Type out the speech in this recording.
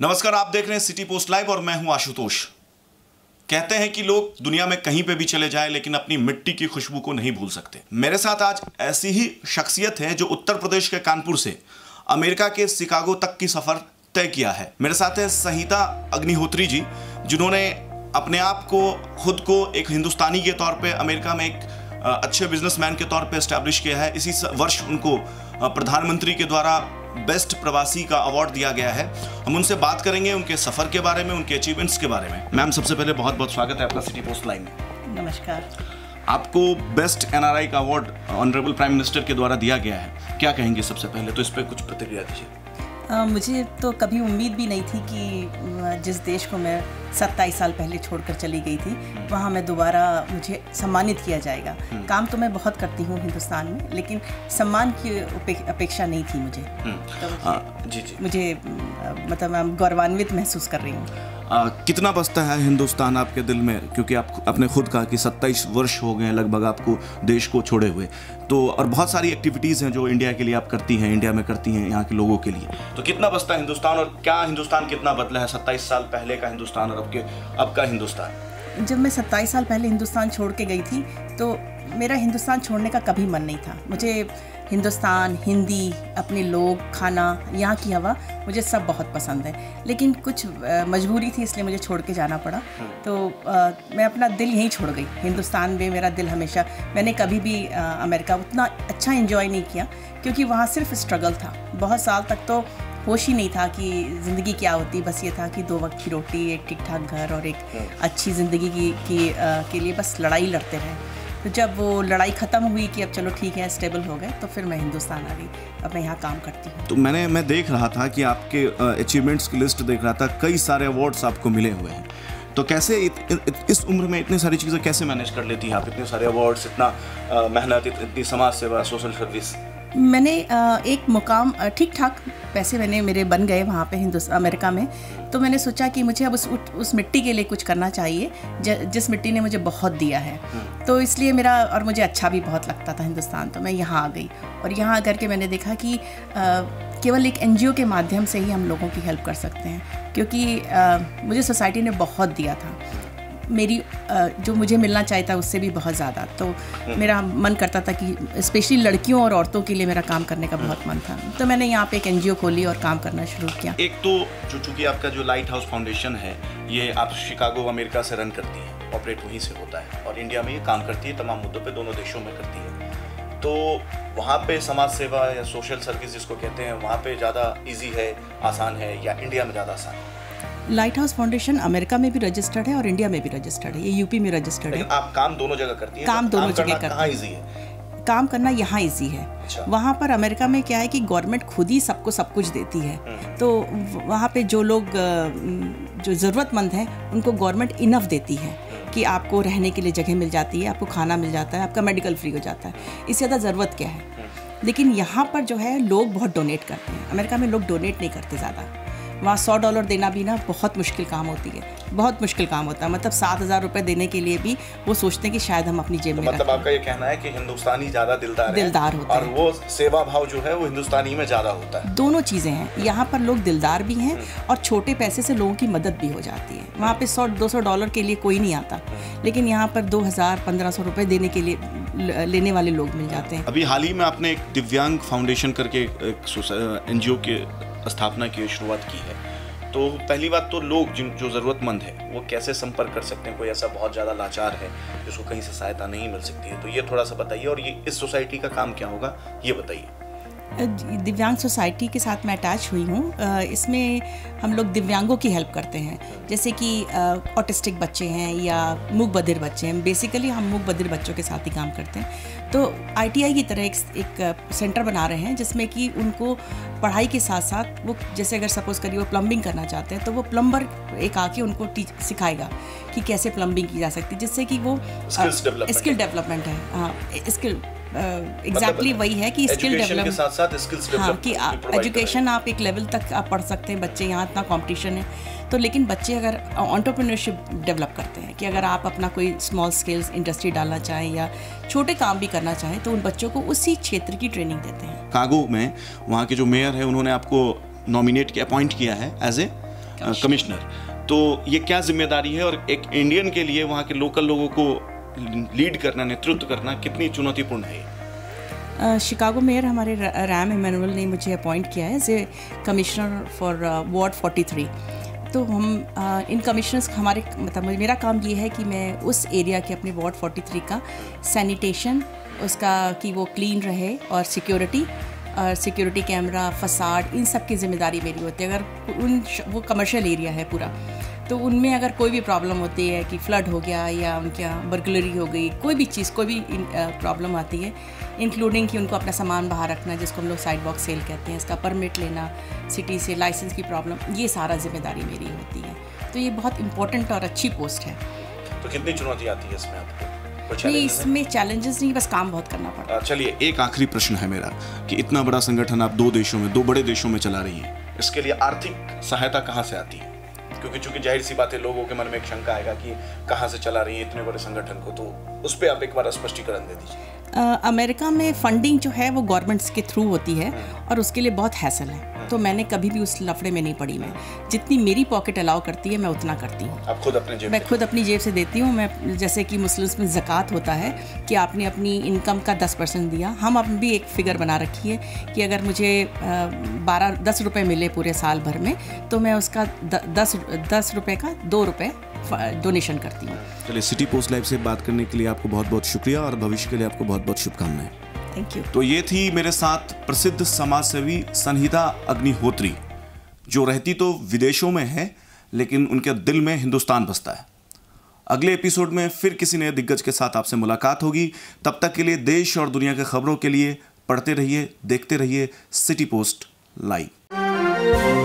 नमस्कार, आप देख रहे हैं सिटी पोस्ट लाइव और मैं हूं आशुतोष। कहते हैं कि लोग दुनिया में कहीं पे भी चले जाएं लेकिन अपनी मिट्टी की खुशबू को नहीं भूल सकते। मेरे साथ आज ऐसी ही शख्सियत है जो उत्तर प्रदेश के कानपुर से अमेरिका के शिकागो तक की सफर तय किया है। मेरे साथ है संहिता अग्निहोत्री जी, जिन्होंने अपने आप को खुद को एक हिंदुस्तानी के तौर पे अमेरिका में एक अच्छे बिजनेसमैन के तौर पे एस्टैब्लिश किया है। इसी वर्ष उनको प्रधानमंत्री के द्वारा बेस्ट प्रवासी का अवार्ड दिया गया है। हम उनसे बात करेंगे उनके सफर के बारे में, उनके अचीवमेंट्स के बारे में। मैम, सबसे पहले बहुत बहुत स्वागत है आपका सिटी पोस्ट लाइव में। नमस्कार। आपको बेस्ट एनआरआई का अवार्ड ऑनरेबल प्राइम मिनिस्टर के द्वारा दिया गया है, क्या कहेंगे सबसे पहले तो इस पर कुछ प्रतिक्रिया दीजिए। मुझे तो कभी उम्मीद भी नहीं थी कि जिस देश को मैं 27 साल पहले छोड़कर चली गई थी वहाँ मैं दोबारा मुझे सम्मानित किया जाएगा। काम तो मैं बहुत करती हूँ हिंदुस्तान में, लेकिन सम्मान की अपेक्षा नहीं थी मुझे। तो मुझे मतलब मैं गौरवान्वित महसूस कर रही हूँ। कितना बसता है हिंदुस्तान आपके दिल में, क्योंकि आप आपने खुद कहा कि 27 वर्ष हो गए लगभग आपको देश को छोड़े हुए, तो और बहुत सारी एक्टिविटीज़ हैं जो इंडिया के लिए आप करती हैं, इंडिया में करती हैं यहाँ के लोगों के लिए, तो कितना बसता है हिंदुस्तान और क्या हिंदुस्तान कितना बदला है 27 साल पहले का हिंदुस्तान और अब का हिंदुस्तान? जब मैं 27 साल पहले हिंदुस्तान छोड़ के गई थी तो मेरा हिंदुस्तान छोड़ने का कभी मन नहीं था। मुझे हिंदुस्तान, हिंदी, अपने लोग, खाना, यहाँ की हवा, मुझे सब बहुत पसंद है। लेकिन कुछ मजबूरी थी इसलिए मुझे छोड़ के जाना पड़ा। तो मैं अपना दिल यहीं छोड़ गई। हिंदुस्तान में मेरा दिल हमेशा, मैंने कभी भी अमेरिका उतना अच्छा एंजॉय नहीं किया क्योंकि वहाँ सिर्फ स्ट्रगल था। बहुत साल तक तो होश ही नहीं था कि ज़िंदगी क्या होती। बस ये था कि 2 वक्त की रोटी, एक ठीक ठाक घर और एक अच्छी ज़िंदगी के लिए बस लड़ाई लड़ते रहे। तो जब वो लड़ाई ख़त्म हुई कि अब चलो ठीक है, स्टेबल हो गए, तो फिर मैं हिंदुस्तान आ गई। अब मैं यहाँ काम करती हूँ। तो मैं देख रहा था कि आपके अचीवमेंट्स की लिस्ट देख रहा था, कई सारे अवार्ड्स आपको मिले हुए हैं। तो कैसे इस उम्र में इतनी सारी चीज़ें कैसे मैनेज कर लेती हैं आप? इतने सारे अवार्ड्स, इतना मेहनत, इतनी समाज सेवा, सोशल सर्विस। मैंने एक मुकाम ठीक ठाक पैसे मेरे बन गए वहाँ पे अमेरिका में। तो मैंने सोचा कि मुझे अब उस मिट्टी के लिए कुछ करना चाहिए जिस मिट्टी ने मुझे बहुत दिया है। तो इसलिए और मुझे अच्छा भी बहुत लगता था हिंदुस्तान। तो मैं यहाँ आ गई और यहाँ आकर के मैंने देखा कि केवल एक NGO के माध्यम से ही हम लोगों की हेल्प कर सकते हैं, क्योंकि मुझे सोसाइटी ने बहुत दिया था। मेरी जो मुझे मिलना चाहिए था उससे भी बहुत ज़्यादा। तो मेरा मन करता था कि स्पेशली लड़कियों और औरतों के लिए मेरा काम करने का बहुत मन था। तो मैंने यहाँ पे एक NGO खोली और काम करना शुरू किया। एक तो चूँकि आपका जो लाइट हाउस फाउंडेशन है, ये आप शिकागो अमेरिका से रन करती हैं, ऑपरेट वहीं से होता है और इंडिया में ये काम करती है, तमाम मुद्दों पे दोनों देशों में करती है। तो वहाँ पे समाज सेवा या सोशल सर्विस जिसको कहते हैं, वहाँ पे ज़्यादा ईजी है, आसान है, या इंडिया में ज़्यादा आसान है? लाइट हाउस फाउंडेशन अमेरिका में भी रजिस्टर्ड है और इंडिया में भी रजिस्टर्ड है। ये UP में रजिस्टर्ड है। आप काम दोनों जगह करती हैं? काम दोनों जगह करती हैं। कहाँ इजी है? काम करना यहाँ इजी है। अच्छा। वहाँ पर अमेरिका में क्या है कि गवर्नमेंट खुद ही सबको सब कुछ देती है। तो वहाँ पे जो लोग जो ज़रूरतमंद हैं उनको गवर्नमेंट इनफ देती है कि आपको रहने के लिए जगह मिल जाती है, आपको खाना मिल जाता है, आपका मेडिकल फ्री हो जाता है। इससे ज़्यादा ज़रूरत क्या है? लेकिन यहाँ पर जो है लोग बहुत डोनेट करते हैं। अमेरिका में लोग डोनेट नहीं करते ज़्यादा। वहाँ $100 देना भी ना बहुत मुश्किल काम होती है, बहुत मुश्किल काम होता है। मतलब 7,000 रुपये देने के लिए भी वो सोचते हैं कि शायद हम अपनी जेब में मतलब आपका ये कहना है कि हिंदुस्तानी ज़्यादा दिलदार होता है और वो सेवा भाव जो है वो हिंदुस्तानी में ज़्यादा होता है। दोनों चीज़ें हैं। यहाँ पर लोग दिलदार भी हैं और छोटे पैसे से लोगों की मदद भी हो जाती है। वहाँ पे $100-200 के लिए कोई नहीं आता, लेकिन यहाँ पर 2,000-1,500 रुपये देने के लिए लेने वाले लोग मिल जाते हैं। अभी हाल ही में आपने एक दिव्यांग फाउंडेशन करके एक NGO की स्थापना की, शुरुआत की है। तो पहली बात तो लोग जो ज़रूरतमंद है वो कैसे संपर्क कर सकते हैं? कोई ऐसा बहुत ज़्यादा लाचार है जिसको कहीं से सहायता नहीं मिल सकती है, तो ये थोड़ा सा बताइए। और ये इस सोसाइटी का काम क्या होगा ये बताइए। दिव्यांग सोसाइटी के साथ मैं अटैच हुई हूँ। इसमें हम लोग दिव्यांगों की हेल्प करते हैं, जैसे कि ऑटिस्टिक बच्चे हैं या मूक बधिर बच्चे हैं। बेसिकली हम मूक बधिर बच्चों के साथ ही काम करते हैं। तो ITI की तरह एक सेंटर बना रहे हैं जिसमें कि उनको पढ़ाई के साथ साथ वो, जैसे अगर सपोज़ करिए वो प्लम्बिंग करना चाहते हैं तो वो प्लम्बर एक आके उनको सिखाएगा कि कैसे प्लम्बिंग की जा सकती है, जिससे कि वो स्किल डेवलपमेंट है। हाँ, स्किल एग्जैक्टली वही है कि स्किल डेवलपमेंट के साथ स्किल्स डेवलप। हाँ, कि एजुकेशन आप एक लेवल तक आप पढ़ सकते हैं। बच्चे यहाँ इतना कंपटीशन है, तो लेकिन बच्चे अगर एंटरप्रेन्योरशिप डेवलप करते हैं कि अगर आप अपना कोई स्मॉल स्केल्स इंडस्ट्री डालना चाहें या छोटे काम भी करना चाहें, तो उन बच्चों को उसी क्षेत्र की ट्रेनिंग देते हैं। शिकागो में वहाँ के जो मेयर है उन्होंने आपको नॉमिनेट किया, अपॉइंट किया है एज ए कमिश्नर। तो ये क्या जिम्मेदारी है, और एक इंडियन के लिए वहाँ के लोकल लोगों को लीड करना, नेतृत्व करना कितनी चुनौतीपूर्ण है? शिकागो मेयर हमारे रैम इमैनुअल ने मुझे अपॉइंट किया है as a commissioner for ward 43। तो हम इन कमिश्नर्स हमारे मतलब मेरा काम ये है कि मैं उस एरिया के अपने वार्ड 43 का सैनिटेशन उसका कि वो क्लीन रहे, और सिक्योरिटी कैमरा, फसाड, इन सब की जिम्मेदारी मेरी होती है। अगर वो कमर्शियल एरिया है पूरा, तो उनमें अगर कोई भी प्रॉब्लम होती है कि फ्लड हो गया या उनके यहाँ बर्गलरी हो गई, कोई भी चीज़, कोई भी प्रॉब्लम आती है, इंक्लूडिंग कि उनको अपना सामान बाहर रखना, जिसको हम लोग साइड बॉक्स सेल कहते हैं, इसका परमिट लेना, सिटी से लाइसेंस की प्रॉब्लम, ये सारा जिम्मेदारी मेरी होती है। तो ये बहुत इंपॉर्टेंट और अच्छी पोस्ट है। तो कितनी चुनौती आती है इसमें आपको? नहीं, इसमें चैलेंजेस नहीं, बस काम बहुत करना पड़ता है। चलिए, एक आखिरी प्रश्न है मेरा कि इतना बड़ा संगठन आप दो बड़े देशों में चला रही हैं, इसके लिए आर्थिक सहायता कहाँ से आती है? क्योंकि चूंकि जाहिर सी बात है, लोगों के मन में एक शंका आएगा कि कहाँ से चला रही है इतने बड़े संगठन को, तो उस पर आप एक बार स्पष्टीकरण दे दीजिए। अमेरिका में फंडिंग जो है वो गवर्नमेंट्स के थ्रू होती है, और उसके लिए बहुत हैसल है। तो मैंने कभी भी उस लफड़े में नहीं पड़ी। मैं जितनी मेरी पॉकेट अलाउ करती है मैं उतना करती हूँ। आप खुद अपने जेब मैं खुद अपनी जेब से देती हूँ। मैं जैसे कि मुस्लिम्स में ज़कात होता है कि आपने अपनी इनकम का 10% दिया, हम अब भी एक फ़िगर बना रखी है कि अगर मुझे 10 रुपये मिले पूरे साल भर में, तो मैं उसका 10 रुपये का 2 रुपये डोनेशन करती हूँ। चलिए, सिटी पोस्ट लाइव से बात करने के लिए आपको बहुत बहुत शुक्रिया, और भविष्य के लिए आपको बहुत बहुत शुभकामनाएं। Thank you. तो ये थी मेरे साथ प्रसिद्ध समाजसेवी संहिता अग्निहोत्री, जो रहती तो विदेशों में है लेकिन उनके दिल में हिंदुस्तान बसता है। अगले एपिसोड में फिर किसी नए दिग्गज के साथ आपसे मुलाकात होगी। तब तक के लिए देश और दुनिया की खबरों के लिए पढ़ते रहिए, देखते रहिए सिटी पोस्ट लाइव।